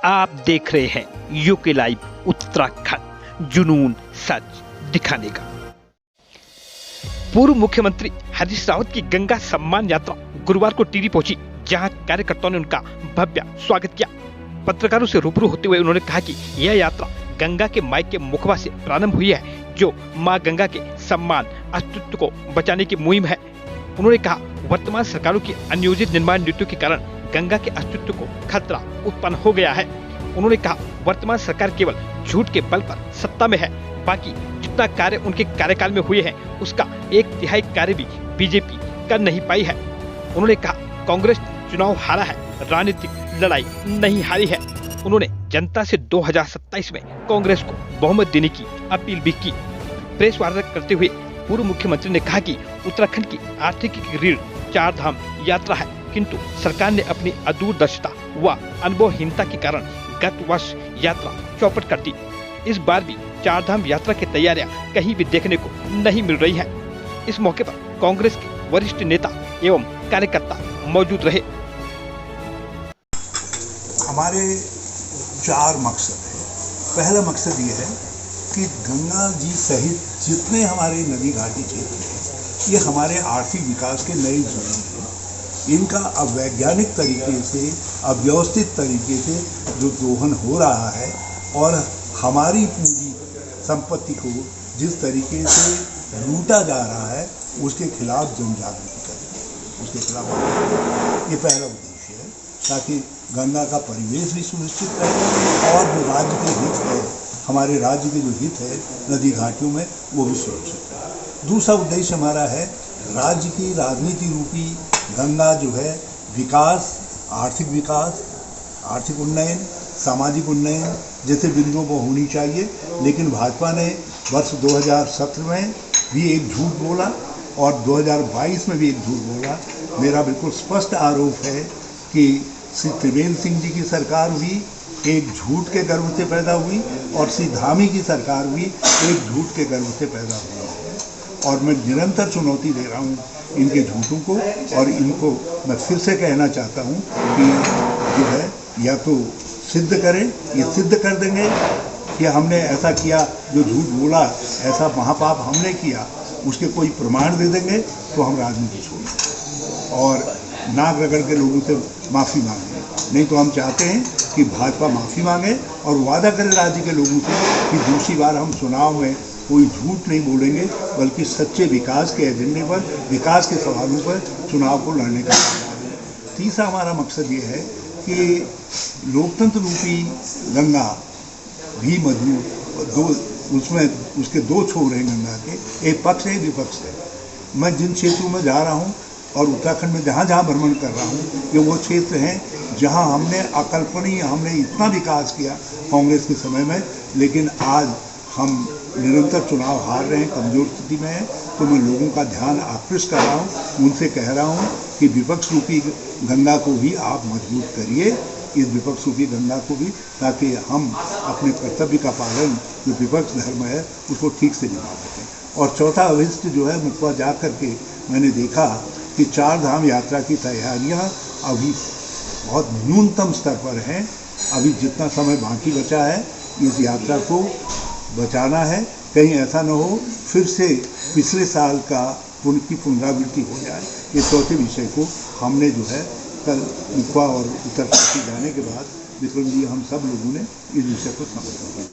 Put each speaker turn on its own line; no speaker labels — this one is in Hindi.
आप देख रहे हैं यूके लाइव उत्तराखंड, जुनून सच दिखाने का। पूर्व मुख्यमंत्री हरीश रावत की गंगा सम्मान यात्रा गुरुवार को टिहरी पहुंची, जहां कार्यकर्ताओं ने उनका भव्य स्वागत किया। पत्रकारों से रूबरू होते हुए उन्होंने कहा कि यह यात्रा गंगा के माई के मुखबा से प्रारंभ हुई है, जो मां गंगा के सम्मान अस्तित्व को बचाने की मुहिम है। उन्होंने कहा, वर्तमान सरकारों की अनियोजित निर्माण नीतियों के कारण गंगा के अस्तित्व को खतरा उत्पन्न हो गया है। उन्होंने कहा, वर्तमान सरकार केवल झूठ के बल पर सत्ता में है, बाकी जितना कार्य उनके कार्यकाल में हुए हैं उसका 1/3 कार्य भी बीजेपी कर नहीं पाई है। उन्होंने कहा, कांग्रेस चुनाव हारा है, राजनीतिक लड़ाई नहीं हारी है। उन्होंने जनता से 2027 में कांग्रेस को बहुमत देने की अपील भी की। प्रेस वार्ता करते हुए पूर्व मुख्यमंत्री ने कहा कि उत्तराखंड की आर्थिक रीढ़ 4 धाम यात्रा है, किंतु सरकार ने अपनी अदूरदर्शिता व अनुभवहीनता के कारण गत वर्ष यात्रा चौपट कर दी। इस बार भी 4 धाम यात्रा की तैयारियां कहीं भी देखने को नहीं मिल रही है। इस मौके पर कांग्रेस के वरिष्ठ नेता एवं कार्यकर्ता मौजूद रहे।
हमारे 4 मकसद है। पहला मकसद ये है कि गंगा जी सहित जितने हमारे नदी घाटी क्षेत्र हैं, ये हमारे आर्थिक विकास के नए जून हैं। इनका अवैज्ञानिक तरीके से, अव्यवस्थित तरीके से जो दोहन हो रहा है और हमारी पूंजी संपत्ति को जिस तरीके से लूटा जा रहा है, उसके खिलाफ जन जागृति करें, उसके खिलाफ ये पहला उद्देश्य है, ताकि गंगा का परिवेश भी सुनिश्चित रहे और जो राज्य के हित है, हमारे राज्य के जो हित है नदी घाटियों में, वो भी सुरक्षित रहे। दूसरा उद्देश्य हमारा है, राज्य की राजनीति रूपी गंगा जो है विकास, आर्थिक उन्नयन, सामाजिक उन्नयन जैसे बिंदुओं पर होनी चाहिए। लेकिन भाजपा ने वर्ष 2017 में भी एक झूठ बोला और 2022 में भी एक झूठ बोला। मेरा बिल्कुल स्पष्ट आरोप है कि श्री त्रिवेंद्र सिंह जी की सरकार हुई एक झूठ के गर्भ से पैदा हुई और श्री धामी की सरकार हुई एक झूठ के गर्भ से पैदा हुई है। और मैं निरंतर चुनौती दे रहा हूँ इनके झूठों को, और इनको मैं फिर से कहना चाहता हूँ कि जो है या तो सिद्ध करें, ये सिद्ध कर देंगे कि हमने ऐसा किया, जो झूठ बोला ऐसा महापाप हमने किया, उसके कोई प्रमाण दे देंगे तो हम राजनीति छोड़ेंगे और नाक रगड़ के लोगों से माफ़ी मांगेंगे। नहीं तो हम चाहते हैं कि भाजपा माफ़ी मांगे और वादा करे राज्य के लोगों से कि दूसरी बार हम चुनाव में कोई झूठ नहीं बोलेंगे, बल्कि सच्चे विकास के एजेंडे पर, विकास के सवालों पर चुनाव को लड़ने का। तीसरा हमारा मकसद ये है कि लोकतंत्र रूपी गंगा भी मजबूत, उसमें उसके 2 छोर हैं गंगा के, एक पक्ष है, विपक्ष है। मैं जिन क्षेत्रों में जा रहा हूँ और उत्तराखंड में जहाँ जहाँ भ्रमण कर रहा हूँ, ये वो क्षेत्र हैं जहाँ हमने अकल्पनीय, हमने इतना विकास किया कांग्रेस के समय में, लेकिन आज हम निरंतर चुनाव हार रहे हैं, कमजोर स्थिति में हैं। तो मैं लोगों का ध्यान आकृष्ट कर रहा हूँ, उनसे कह रहा हूँ कि विपक्ष रूपी गंगा को भी आप मजबूत करिए, इस विपक्ष रूपी गंगा को भी, ताकि हम अपने कर्तव्य का पालन, जो विपक्ष धर्म है, उसको ठीक से निभा सकें। और चौथा अभिष्ट जो है, मुखबा जा करके मैंने देखा कि 4 धाम यात्रा की तैयारियाँ अभी बहुत न्यूनतम स्तर पर हैं। अभी जितना समय बाकी बचा है, इस यात्रा को बचाना है, कहीं ऐसा न हो फिर से पिछले साल का की पुनरावृत्ति हो जाए। ये चौथे विषय को हमने जो है कल मुखबा और उत्तरकाशी जाने के बाद विक्रम जी, हम सब लोगों ने इस विषय को समझा।